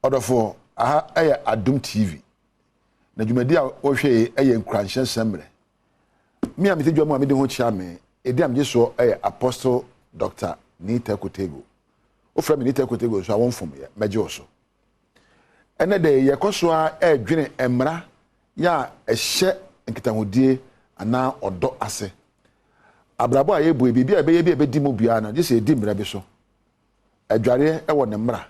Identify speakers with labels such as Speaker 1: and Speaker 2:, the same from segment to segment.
Speaker 1: Odofo aha Adom TV. Na dwumadi a wohwe Nkuranhyensem. Me am tedwa mu a me de ho chia me. Edi am jeso Apostle Dr. Nita Kotego. Ofra me Nita Kotego so awon fom ye meje oso. Ene de ye koso a dwene emra ya ehye nkitahodie ana odo ase. Abrabo a yebu bibia be ye be di mu bia na je se di mra bi so. Adware wo ne mra.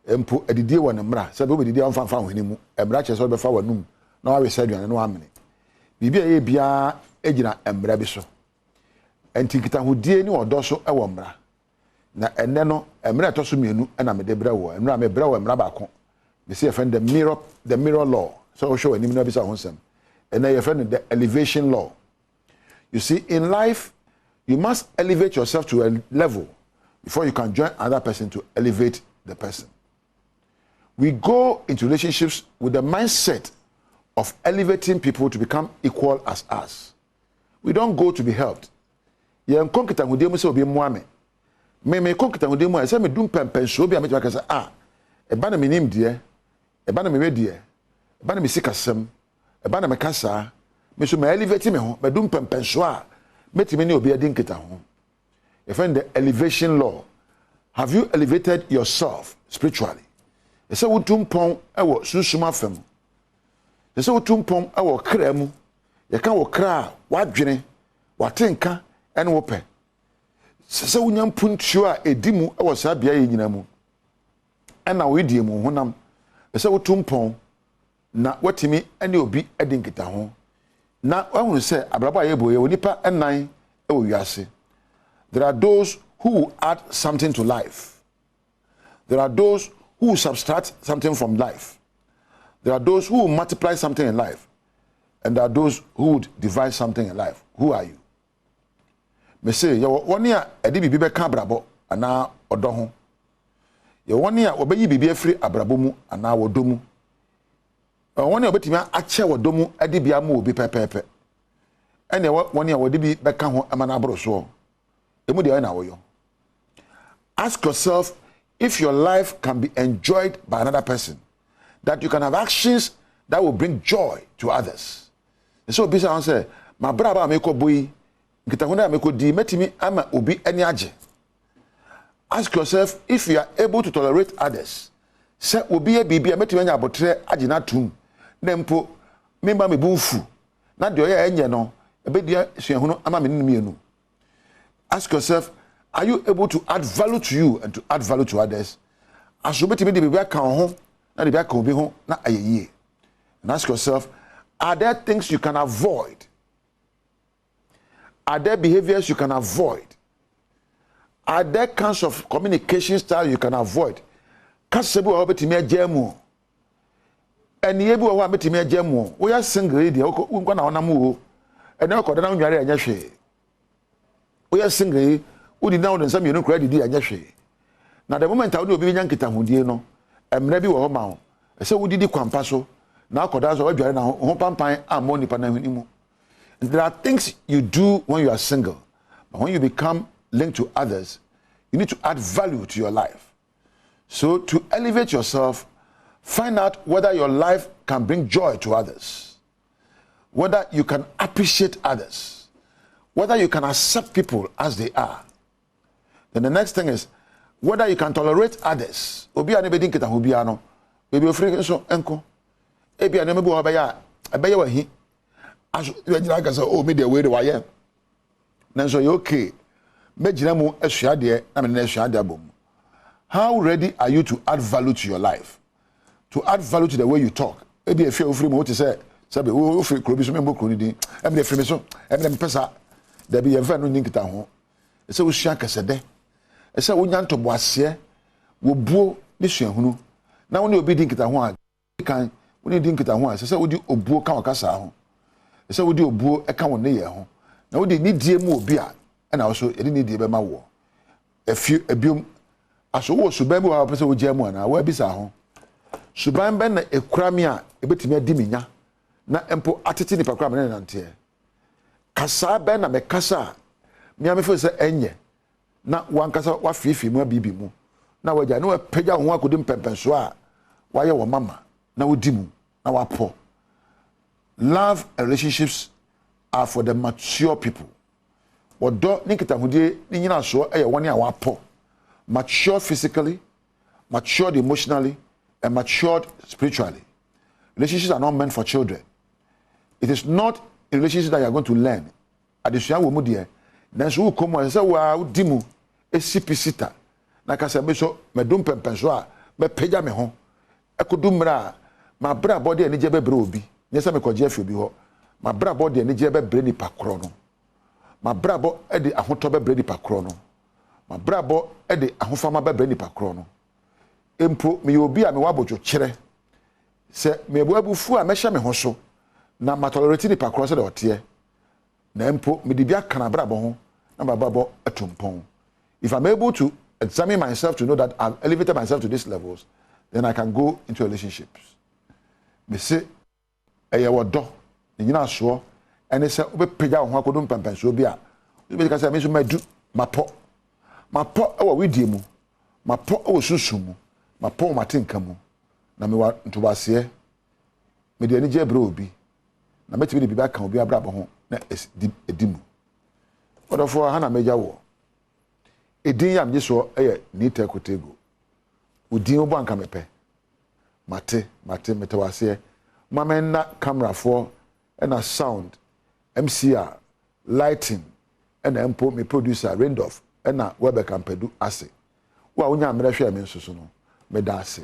Speaker 1: Empo adidie wo ne mra se be odidie amfanfa hwani mu emra che so be fa wanum na wa wese aduane no amene bibia ye bia egina emra bi so enti nkitahodie ni odo so wo mra na enne no emra to so mienu na me de bra wo emra me bra wo emra ba ko me say friend the mirror law so show ani na bi sa honsem enne your friend the elevation law. You see, in life you must elevate yourself to a level before you can join another person to elevate the person. We go into relationships with the mindset of elevating people to become equal as us. We don't go to be helped. Yen konkita hudemu se obi muame. Me konkita hudemu e se me dum pempenso obi ametima kasa e ba na me nim de, e ba na me we de, e ba na me sikasem, e ba na me kasa, me so me elevate me ho, me dum pempenso a metime ne obi adi nkita ho. You find the elevation law. Have you elevated yourself spiritually? Ese wotumpon ewo sunsuma fam. Ese wotumpon ewo kra mu. Ye kan wo kra wadwene, watenka ene wo pe. Sese wunyam puntuo a edimu ewo sa bia ye nyina mu. Ena wo die mu honam. Ese wotumpon na watimi ene obi edinkita ho. Na wahunu se abraba ye boye onipa enan ewo wiase. There are those who will add something to life. There are those who will subtract something from life. There are those who will multiply something in life. And there are those who would divide something in life. Who are you? Me say, you one year, edi bibi be kan brabo, ana odo ho. You one year, obeyi bibi efri abrabo mu, ana wodo mu. One year, obetimi ache wodo mu, edi bia mu obi pepepe. Ene one year, wodi bi be kan ho, amana abro so. Emu de na woyo. Ask yourself, if your life can be enjoyed by another person, that you can have actions that will bring joy to others. And so bisa answer, my brother ameko boy, nkitahuna ameko di metimi ama obi eni age. Ask yourself if you are able to tolerate others. Say obi e bibi metimi anya abotre age na tum. Nempo memba me bunfu. Na de oya enye no, ebedia suahunu ama me nmienu. Ask yourself, are you able to add value to you and to add value to others? As you betimi de bibia kan ho, na de bibia kan obi ho na ayeye. And ask yourself, are there things you can avoid? Are there behaviors you can avoid? Are there kinds of communication style you can avoid? Kasebu wa betimi agemu. Eniyebu wa betimi agemu. We are single dia, wo na onam wo. Ene okoda na nware anya hwe. We are single. Udi na won nsam yenu credit di anya hwe. Na the moment awudi obi nya nkita hodie no, emra bi wo ho ma ho. Ese wudi di kwampa so, na akoda so wadware na ho pampan ammo nipa na hwani mu. There are things you do when you are single, but when you become linked to others, you need to add value to your life. So to elevate yourself, find out whether your life can bring joy to others, whether you can appreciate others, whether you can accept people as they are. Then the next thing is whether you can tolerate others. Obi ane bedin kita obi ano. Ebi ofri so enko. Ebi ane mebu obaya, abaya wahi. Aso we jira ka say oh me dey we dey waye. Na so you okay. Me jira mu asua de na me na asua de abom. How ready are you to add value to your life? To add value to the way you talk. Ebi efi ofri mu what say sabe ofri krobi so me mbo kroni din. Em dey free so, em dey pesa. There be yemfa no nkita ho. E say osua kasede. Esa wonya ntobo ase wo buo ne suahunu na woni obi di nkita ho a kan woni di nkita ho a se wodi obuo kan wakasa ho se wodi obuo e kan won ne ye ho na wodi ni die mu obi a na wo so edi ni die be ma wo efi ebiom aso wo suban bi wa pese wo gye mu na wo abisa ho suban ben na ekurami a ebetimi adi minya na empo atete ni pakura me nante kasa ben na me kasa mi amefe se enye na wankasa wa fifi mu bibi mu na waja no pagya ho akodim pempenso a why your mama na wodimu na wapo. Love and relationships are for the mature people. Odo nikita hudie ni nyina so one a wapo. Mature physically, matured emotionally, and matured spiritually. Relationships are not meant for children. It is not a relationship that you are going to learn. Adesua wo mu de na so wo komo se wa dimu esipisita na ka se me so medum pempenso a me pagya me ho ekodumra ma bra body ani je bebre obi nyesa me koje afi obi ho ma bra body ani je bebre ni pakro no ma bra bo e de ahoto bebre ni pakro no ma bra bo e de ahofama bebre ni pakro no empo me obi a me wabojo kire se me bo abufu a me hye me ho so na ma tolerate ni pakro se de ote na empo me de bia kana bra bo ho na baba bo etompon. If I'm able to examine myself to know that I've elevated myself to these levels, then I can go into relationships. Me say eye wodo ni nyina so ene se obe pega ho akodum pampanso bi a obe ka say me so madu mapo e wo widie mu mapo e wo susu mu mapo o matenka mu na me wa ntobase me de ani je bra obi na metimi de bibia kan obi abra bo ho na edimu odofo ha na meja wo edin yam je so nita kotego udin obo anka mepe mate metawase mama na camera for na sound MCR lighting and empo me producer Randolph na Webe Kampedu ase wa onya mrehwe me nsoso no me da ase.